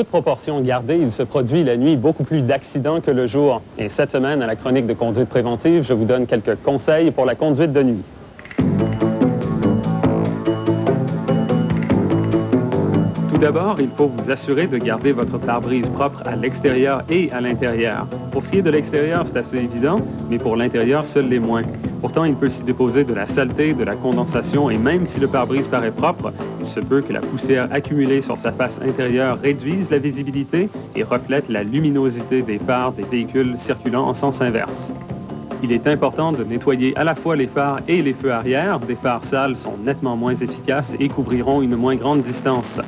Toute proportion gardée, il se produit la nuit beaucoup plus d'accidents que le jour. Et cette semaine, à la chronique de conduite préventive, je vous donne quelques conseils pour la conduite de nuit. Tout d'abord, il faut vous assurer de garder votre pare-brise propre à l'extérieur et à l'intérieur. Pour ce qui est de l'extérieur, c'est assez évident, mais pour l'intérieur, seuls les moins. Pourtant, il peut s'y déposer de la saleté, de la condensation, et même si le pare-brise paraît propre, il se peut que la poussière accumulée sur sa face intérieure réduise la visibilité et reflète la luminosité des phares des véhicules circulant en sens inverse. Il est important de nettoyer à la fois les phares et les feux arrière. Des phares sales sont nettement moins efficaces et couvriront une moins grande distance.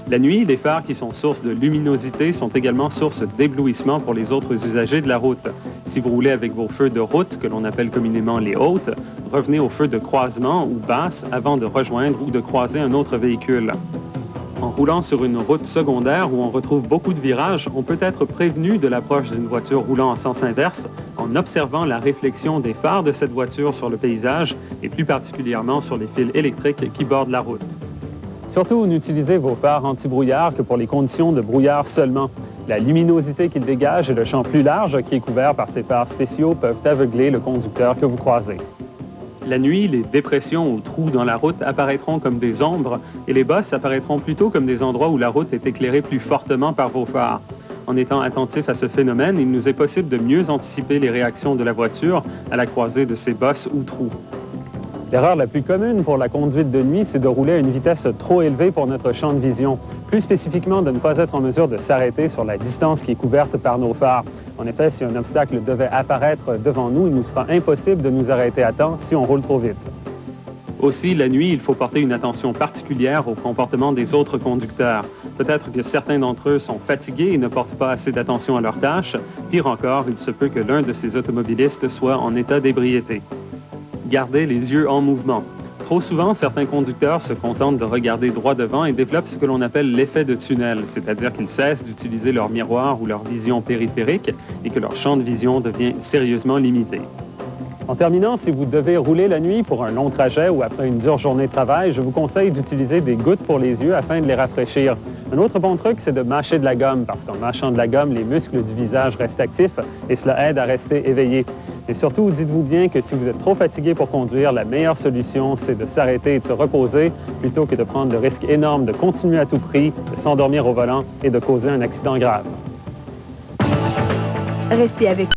La nuit, les phares qui sont source de luminosité sont également source d'éblouissement pour les autres usagers de la route. Si vous roulez avec vos feux de route, que l'on appelle communément les hautes, revenez aux feux de croisement ou basse avant de rejoindre ou de croiser un autre véhicule. En roulant sur une route secondaire où on retrouve beaucoup de virages, on peut être prévenu de l'approche d'une voiture roulant en sens inverse en observant la réflexion des phares de cette voiture sur le paysage et plus particulièrement sur les fils électriques qui bordent la route. Surtout, n'utilisez vos phares anti-brouillard que pour les conditions de brouillard seulement. La luminosité qu'ils dégagent et le champ plus large qui est couvert par ces phares spéciaux peuvent aveugler le conducteur que vous croisez. La nuit, les dépressions ou trous dans la route apparaîtront comme des ombres et les bosses apparaîtront plutôt comme des endroits où la route est éclairée plus fortement par vos phares. En étant attentif à ce phénomène, il nous est possible de mieux anticiper les réactions de la voiture à la croisée de ces bosses ou trous. L'erreur la plus commune pour la conduite de nuit, c'est de rouler à une vitesse trop élevée pour notre champ de vision. Plus spécifiquement, de ne pas être en mesure de s'arrêter sur la distance qui est couverte par nos phares. En effet, si un obstacle devait apparaître devant nous, il nous sera impossible de nous arrêter à temps si on roule trop vite. Aussi, la nuit, il faut porter une attention particulière au comportement des autres conducteurs. Peut-être que certains d'entre eux sont fatigués et ne portent pas assez d'attention à leurs tâches. Pire encore, il se peut que l'un de ces automobilistes soit en état d'ébriété. Gardez les yeux en mouvement. Trop souvent, certains conducteurs se contentent de regarder droit devant et développent ce que l'on appelle l'effet de tunnel, c'est-à-dire qu'ils cessent d'utiliser leur miroir ou leur vision périphérique et que leur champ de vision devient sérieusement limité. En terminant, si vous devez rouler la nuit pour un long trajet ou après une dure journée de travail, je vous conseille d'utiliser des gouttes pour les yeux afin de les rafraîchir. Un autre bon truc, c'est de mâcher de la gomme, parce qu'en mâchant de la gomme, les muscles du visage restent actifs et cela aide à rester éveillé. Et surtout, dites-vous bien que si vous êtes trop fatigué pour conduire, la meilleure solution, c'est de s'arrêter et de se reposer plutôt que de prendre le risque énorme de continuer à tout prix, de s'endormir au volant et de causer un accident grave. Restez avec